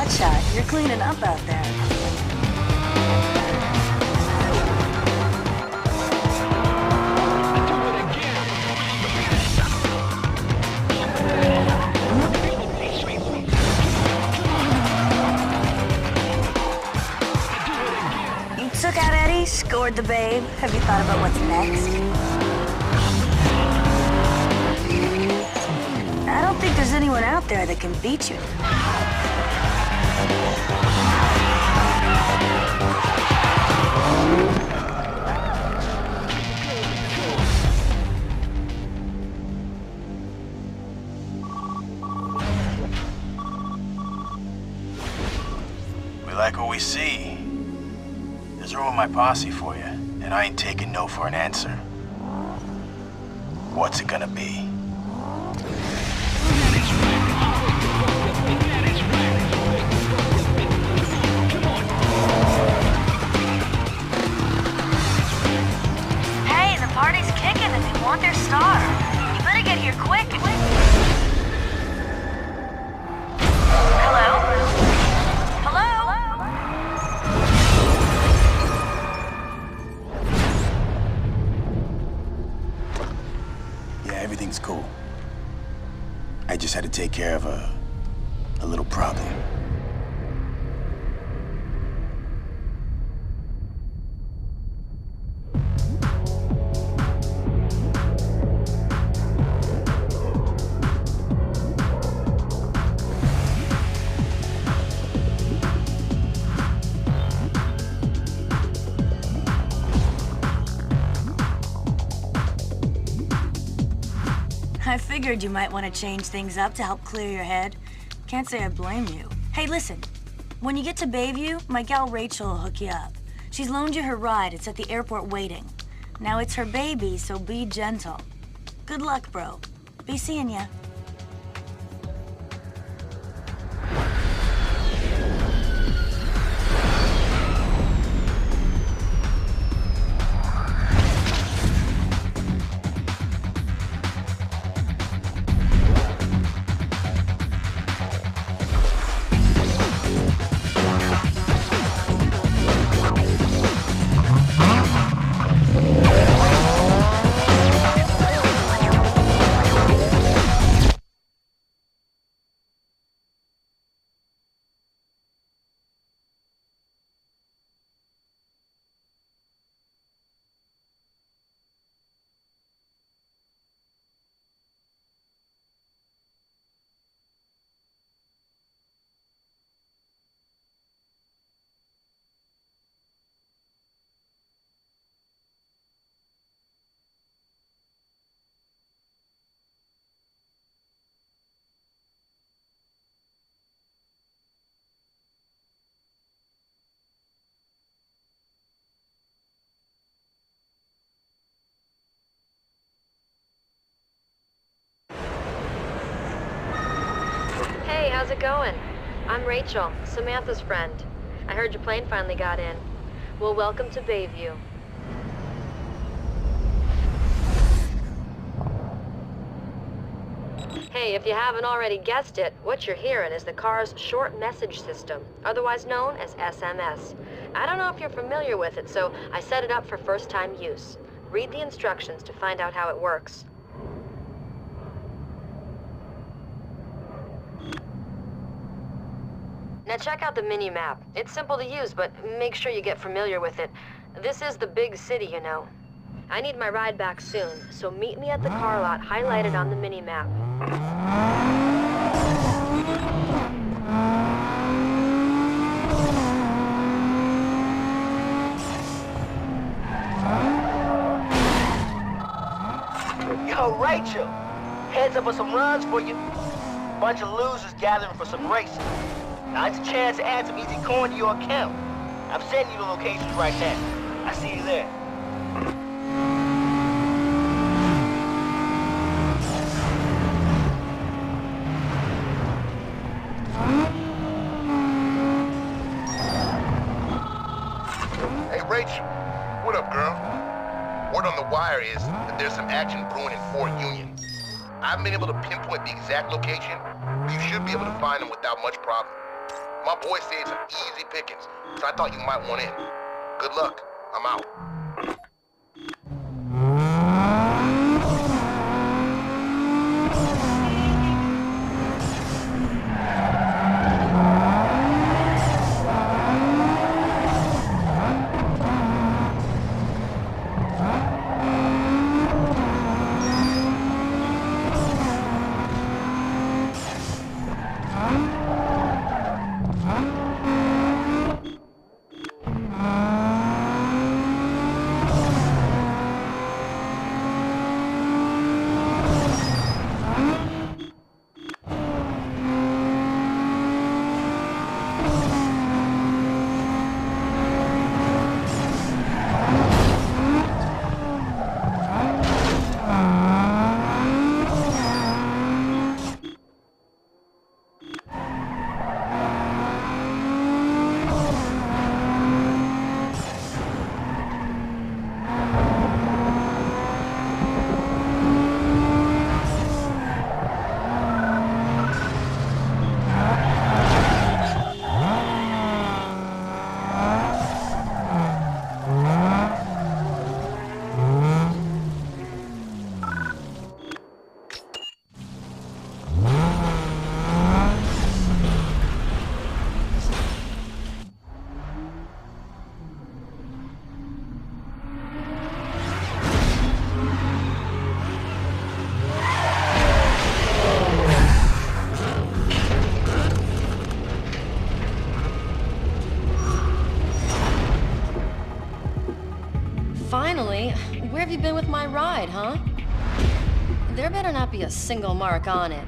hotshot. You're cleaning up out there. You took out Eddie, scored the babe. Have you thought about what's next? I don't think there's anyone out there that can beat you. We like what we see. There's room in my posse for you, and I ain't taking no for an answer. What's it gonna be? Hey, the party's kicking and they want their star. You better get here quick. Hello? Hello? Yeah, everything's cool. I just had to take care of a little problem. I figured you might want to change things up to help clear your head. Can't say I blame you. Hey, listen. When you get to Bayview, my gal Rachel will hook you up. She's loaned you her ride. It's at the airport waiting. Now it's her baby, so be gentle. Good luck, bro. Be seeing ya. Hey, how's it going? I'm Rachel, Samantha's friend. I heard your plane finally got in. Well, welcome to Bayview. Hey, if you haven't already guessed it, what you're hearing is the car's short message system, otherwise known as SMS. I don't know if you're familiar with it, so I set it up for first-time use. Read the instructions to find out how it works. Now check out the mini-map. It's simple to use, but make sure you get familiar with it. This is the big city, you know. I need my ride back soon, so meet me at the car lot highlighted on the mini-map. Yo, Rachel, heads up for some runs for you. Bunch of losers gathering for some racing. Now it's a chance to add some easy coin to your account. I'm sending you the locations right now. I see you there. Hey, Rach. What up, girl? Word on the wire is that there's some action brewing in Fort Union. I haven't been able to pinpoint the exact location, but you should be able to find them without much problem. My boy said some easy pickings, so I thought you might want in. Good luck. I'm out. Finally, where have you been with my ride, huh? There better not be a single mark on it.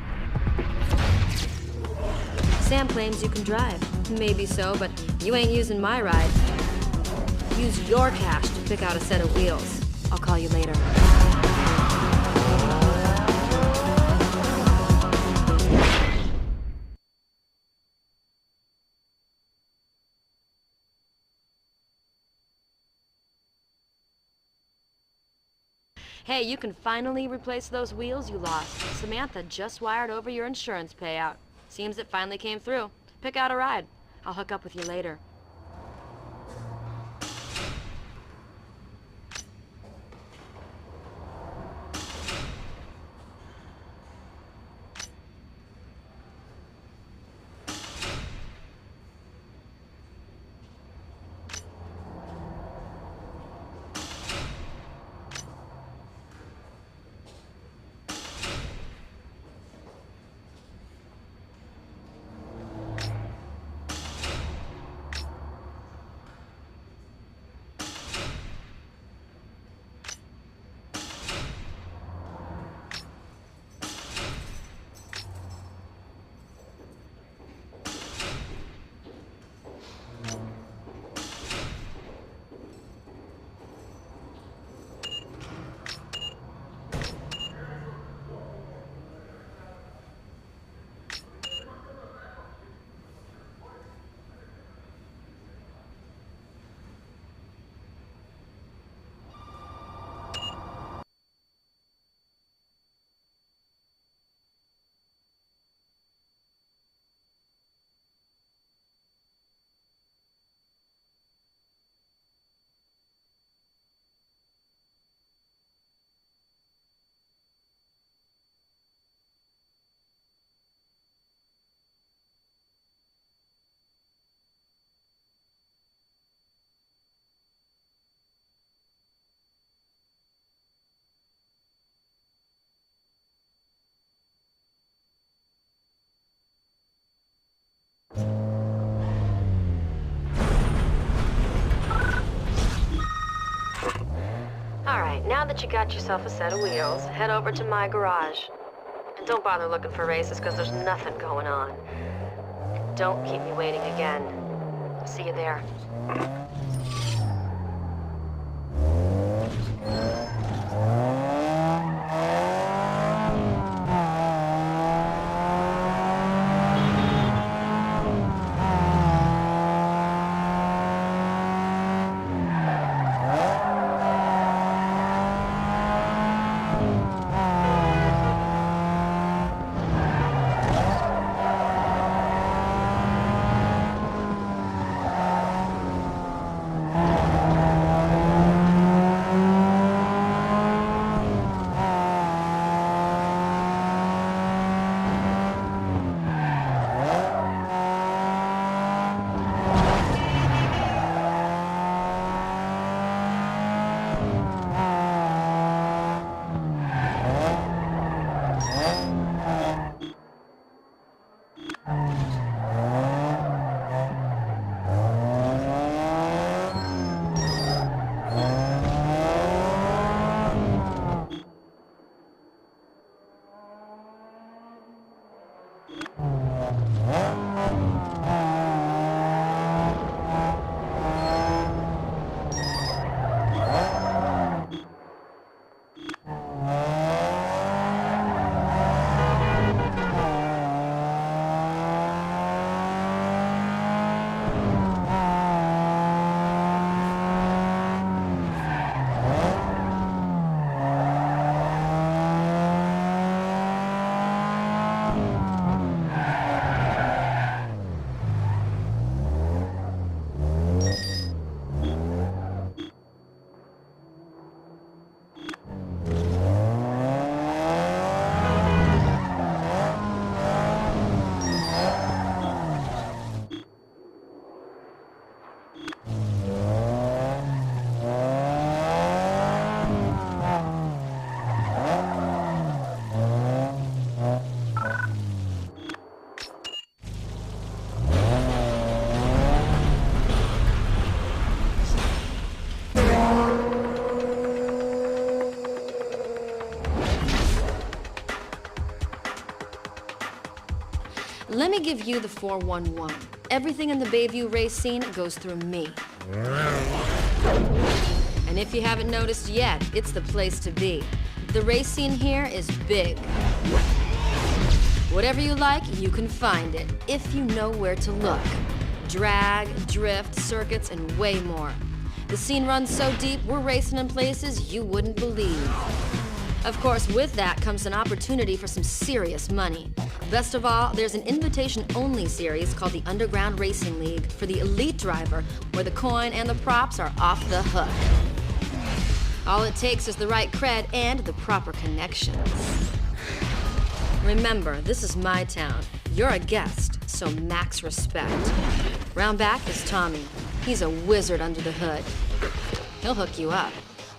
Sam claims you can drive. Maybe so, but you ain't using my ride. Use your cash to pick out a set of wheels. I'll call you later. Hey, you can finally replace those wheels you lost. Samantha just wired over your insurance payout. Seems it finally came through. Pick out a ride. I'll hook up with you later. Alright, now that you got yourself a set of wheels, head over to my garage. And don't bother looking for races, because there's nothing going on. Don't keep me waiting again. See you there. Let me give you the 411. Everything in the Bayview race scene goes through me. And if you haven't noticed yet, it's the place to be. The race scene here is big. Whatever you like, you can find it, if you know where to look. Drag, drift, circuits, and way more. The scene runs so deep, we're racing in places you wouldn't believe. Of course, with that comes an opportunity for some serious money. Best of all, there's an invitation-only series called the Underground Racing League for the elite driver, where the coin and the props are off the hook. All it takes is the right cred and the proper connections. Remember, this is my town. You're a guest, so max respect. Round back is Tommy. He's a wizard under the hood. He'll hook you up.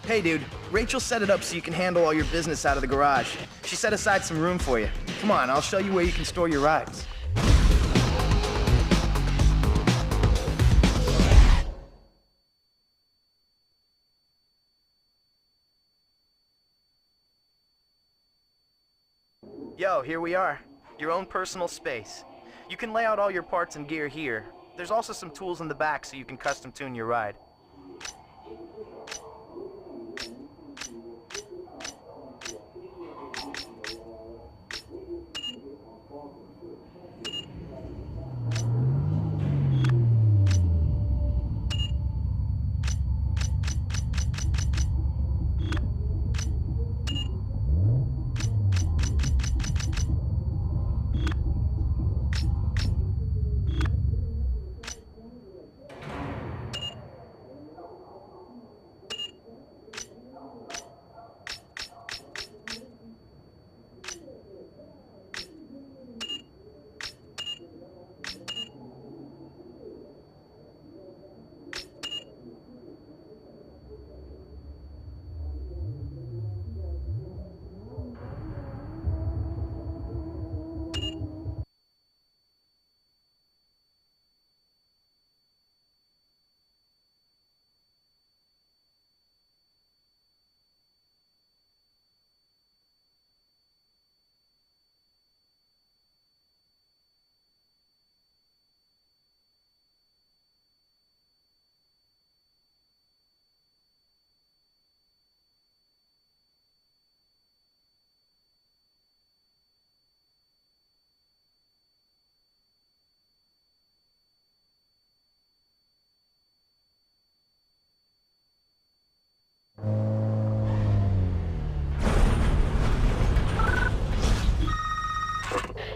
Hey, dude. Rachel set it up so you can handle all your business out of the garage. She set aside some room for you. Come on, I'll show you where you can store your rides. Yo, here we are. Your own personal space. You can lay out all your parts and gear here. There's also some tools in the back so you can custom tune your ride.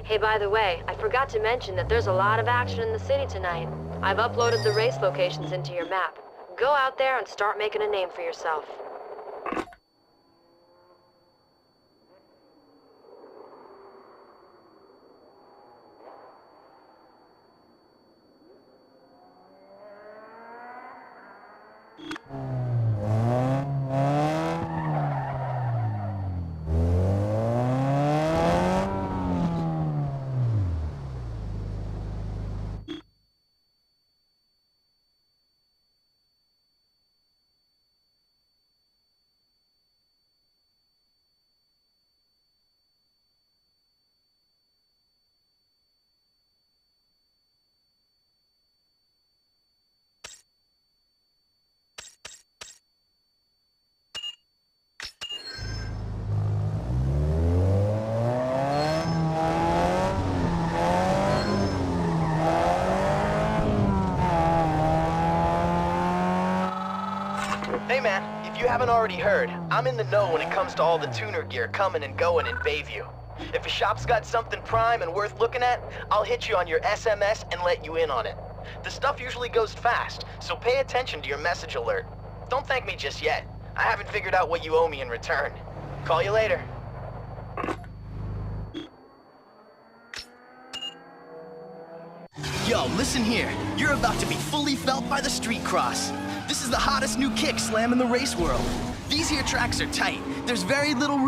Hey, by the way, I forgot to mention that there's a lot of action in the city tonight. I've uploaded the race locations into your map. Go out there and start making a name for yourself. Hey man, if you haven't already heard, I'm in the know when it comes to all the tuner gear coming and going in Bayview. If a shop's got something prime and worth looking at, I'll hit you on your SMS and let you in on it. The stuff usually goes fast, so pay attention to your message alert. Don't thank me just yet. I haven't figured out what you owe me in return. Call you later. Yo, listen here. You're about to be fully felt by the street cross. This is the hottest new kick slam in the race world. These here tracks are tight. There's very little room.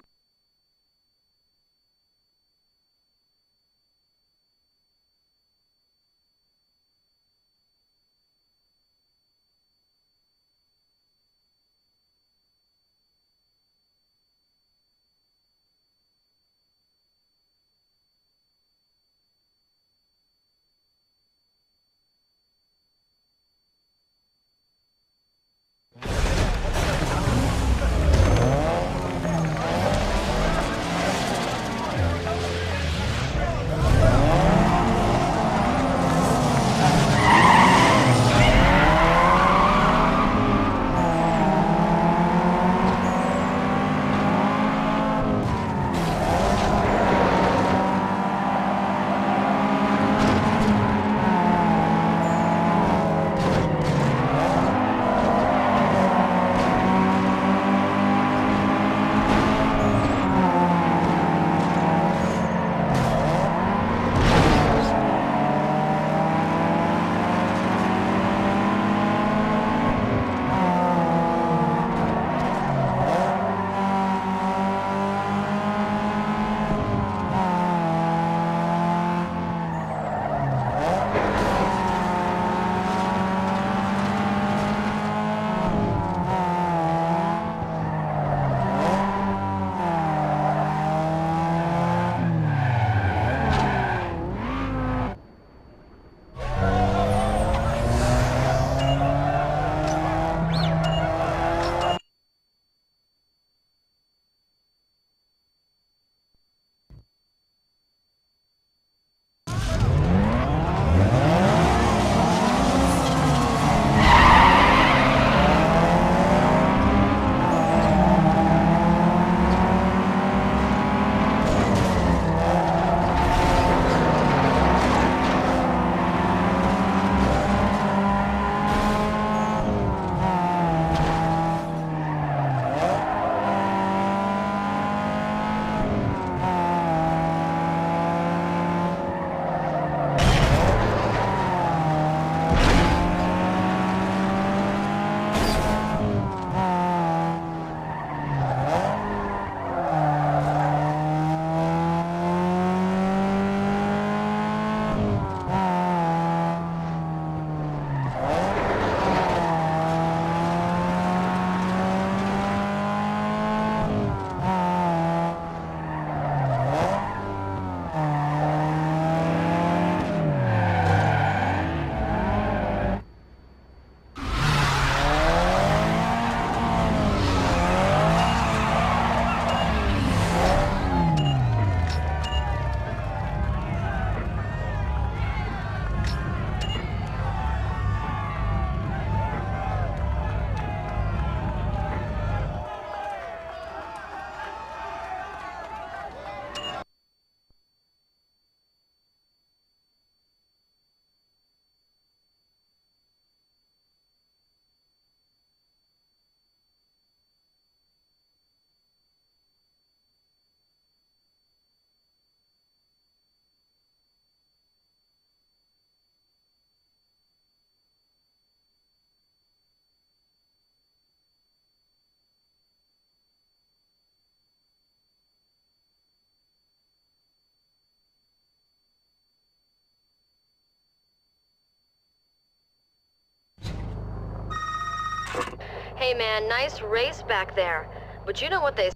Hey man, nice race back there. But you know what they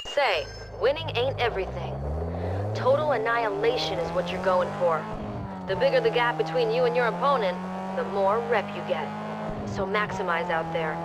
say, winning ain't everything. Total annihilation is what you're going for. The bigger the gap between you and your opponent, the more rep you get. So maximize out there.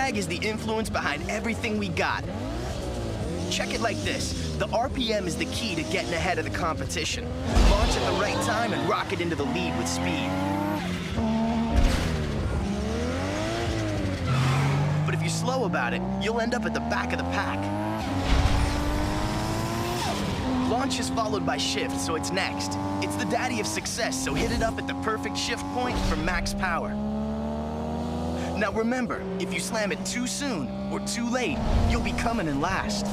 drag is the influence behind everything we got. Check it like this. The RPM is the key to getting ahead of the competition. Launch at the right time and rocket into the lead with speed. But if you're slow about it, you'll end up at the back of the pack. Launch is followed by shift, so it's next. It's the daddy of success, so hit it up at the perfect shift point for max power. Now remember, if you slam it too soon or too late, you'll be coming in last.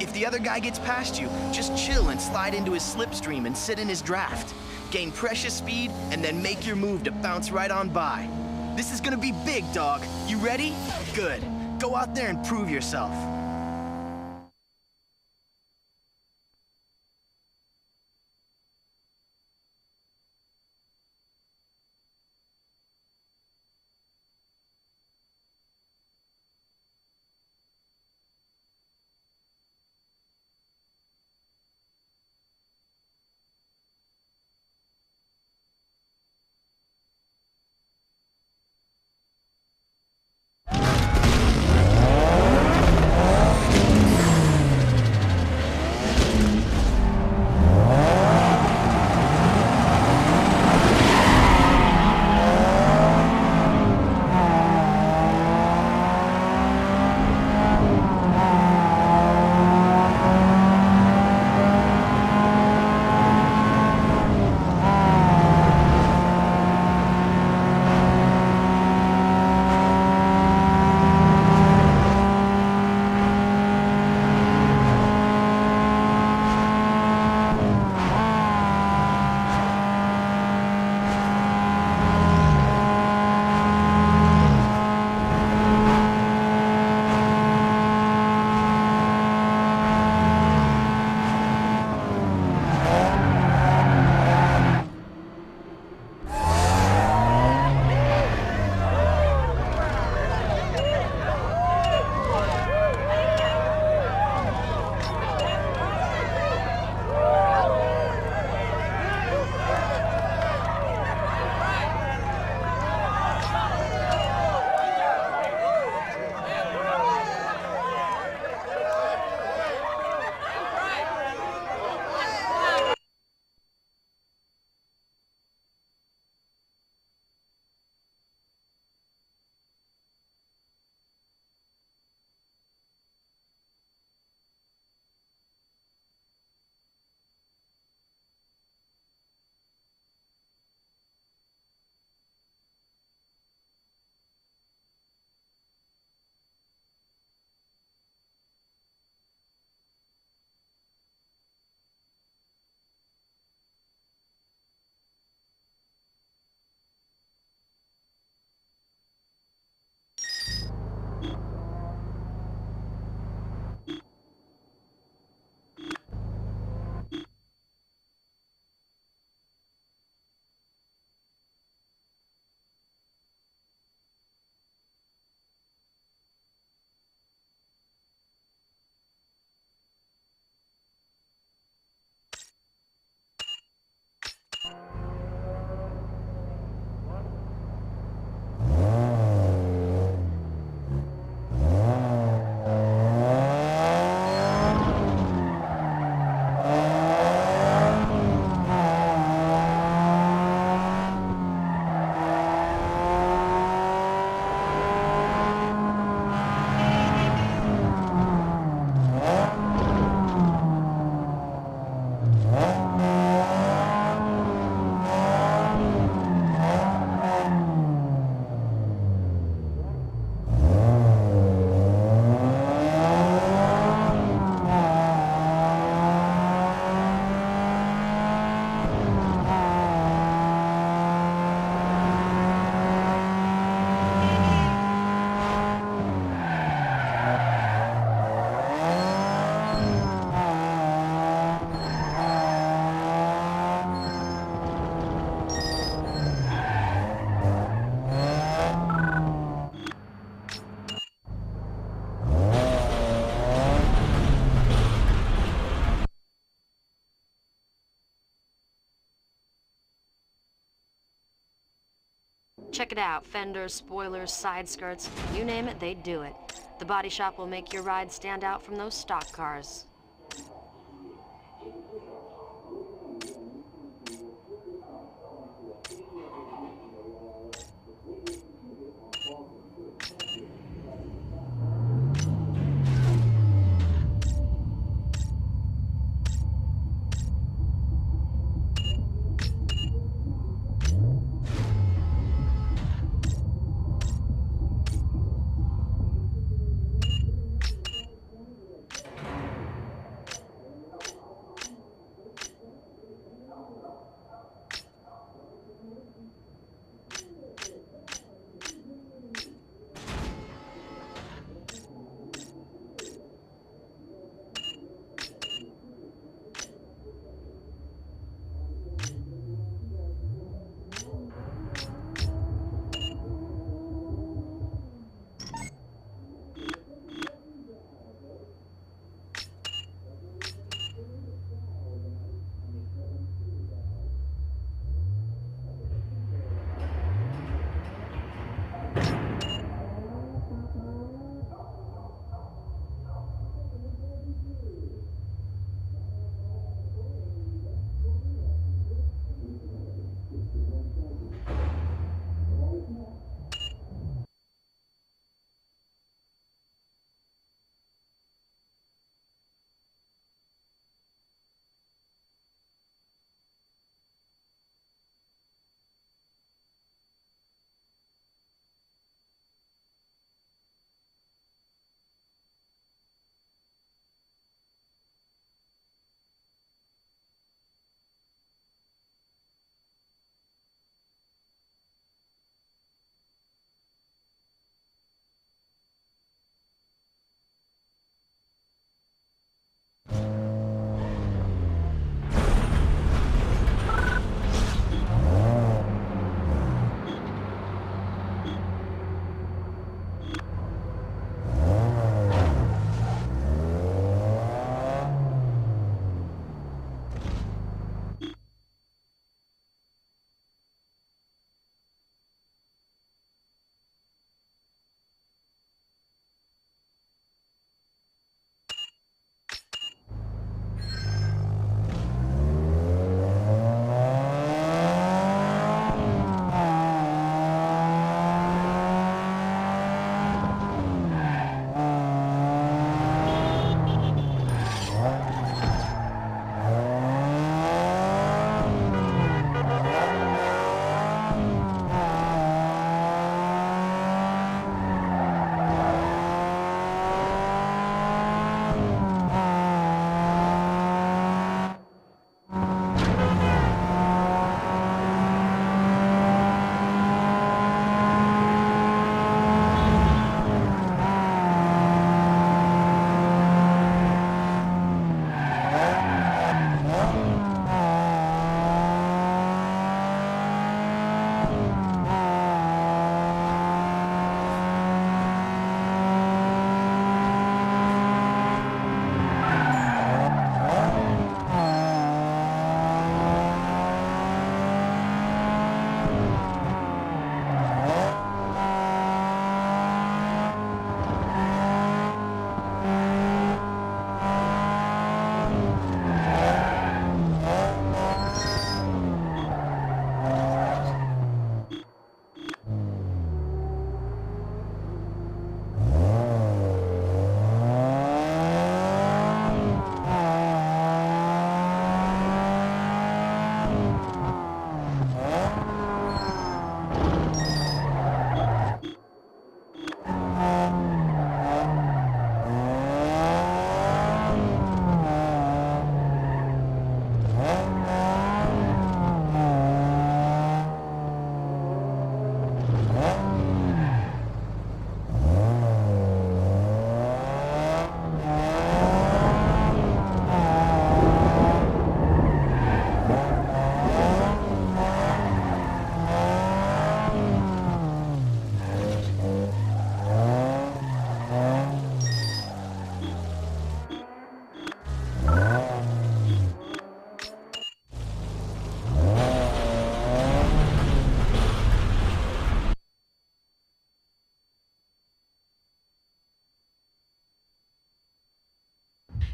If the other guy gets past you, just chill and slide into his slipstream and sit in his draft. Gain precious speed and then make your move to bounce right on by. This is gonna be big, dog. You ready? Good. Go out there and prove yourself. Check it out. Fenders, spoilers, side skirts, you name it, they do it. The body shop will make your ride stand out from those stock cars.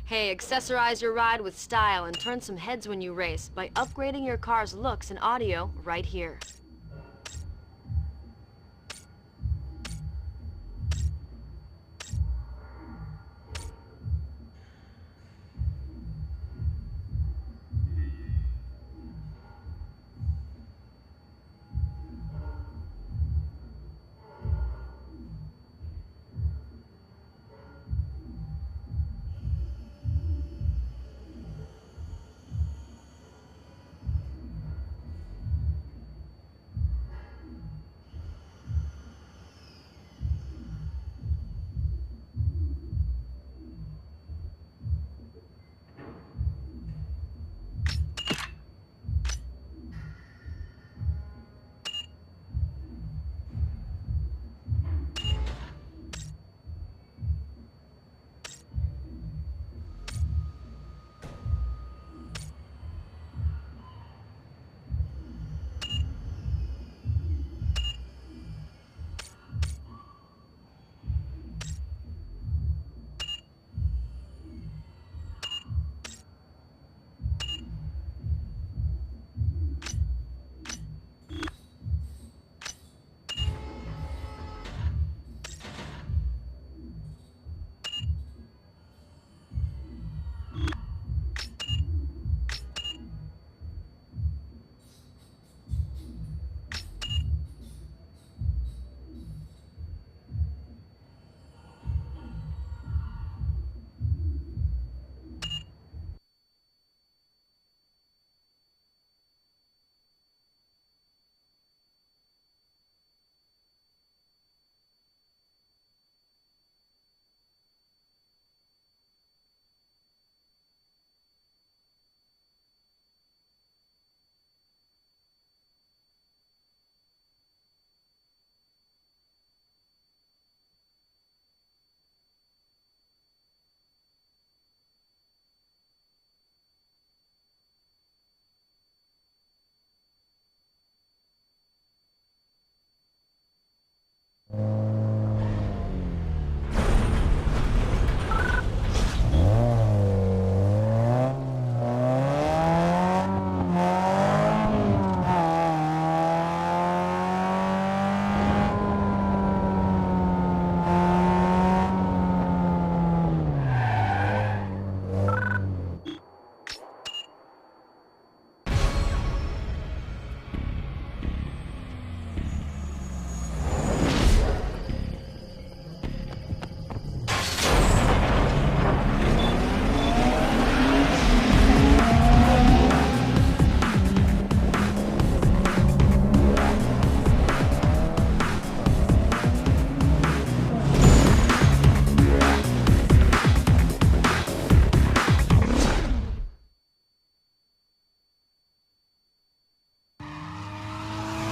Hey, accessorize your ride with style and turn some heads when you race by upgrading your car's looks and audio right here.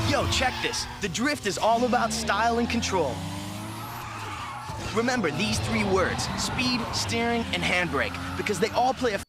Yo, check this. The drift is all about style and control. Remember these three words: speed, steering, and handbrake, because they all play a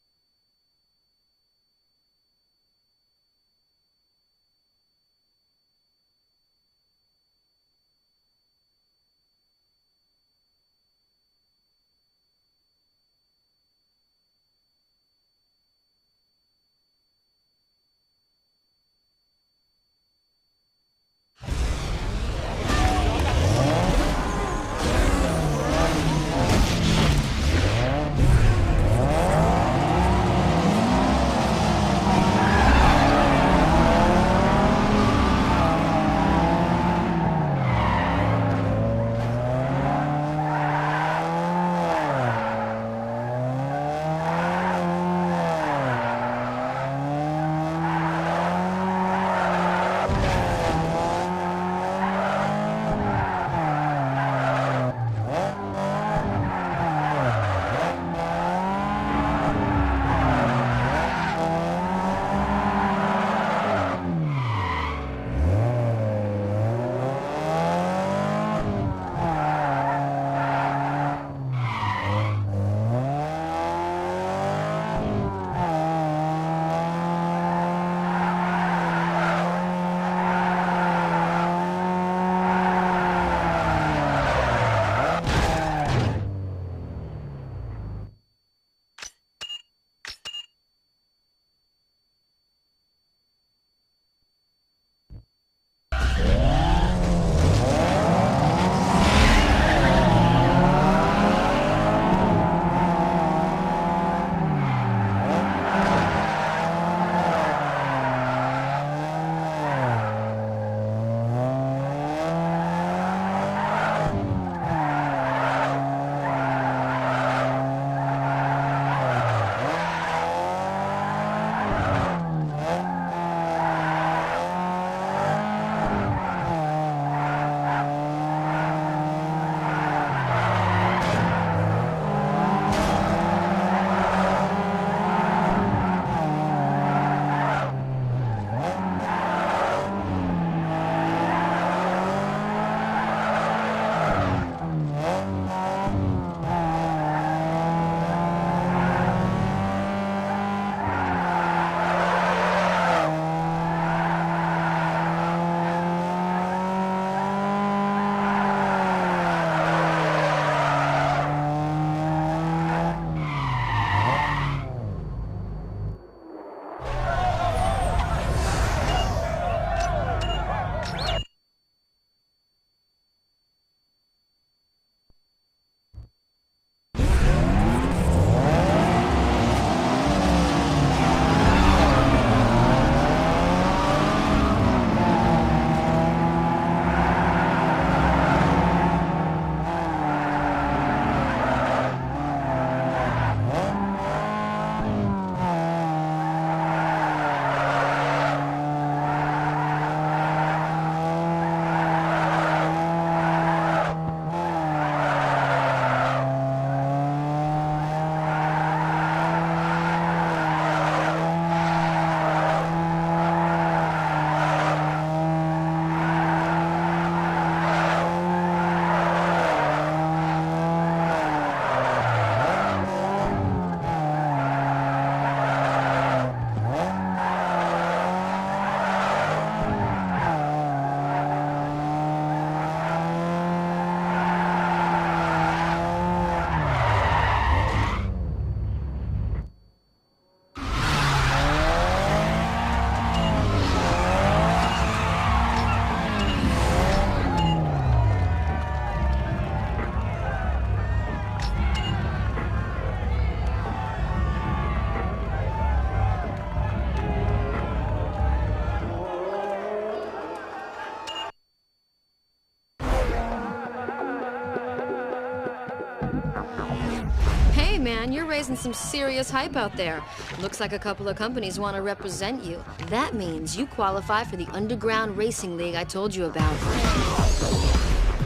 you're raising some serious hype out there. Looks like a couple of companies want to represent you. That means you qualify for the underground racing league I told you about.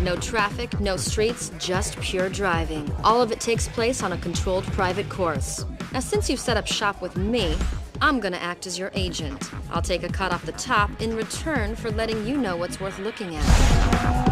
No traffic, no streets, just pure driving. All of it takes place on a controlled private course. Now, since you've set up shop with me, I'm gonna act as your agent. I'll take a cut off the top in return for letting you know what's worth looking at.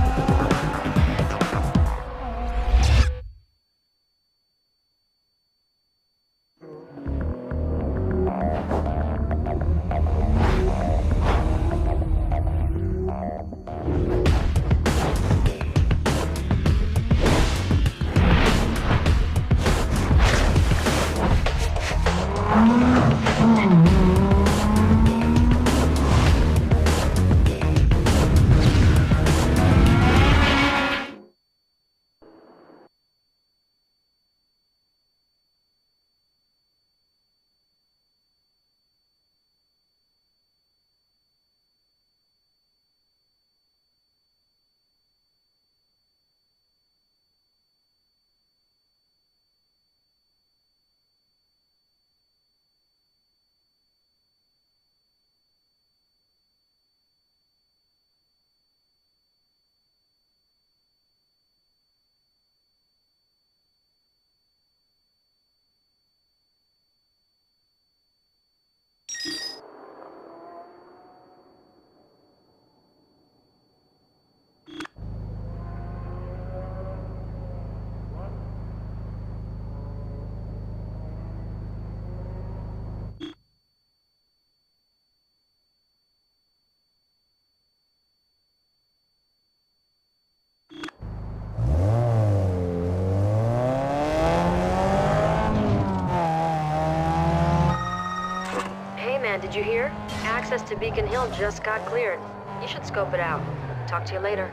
Did you hear? Access to Beacon Hill just got cleared. You should scope it out. Talk to you later.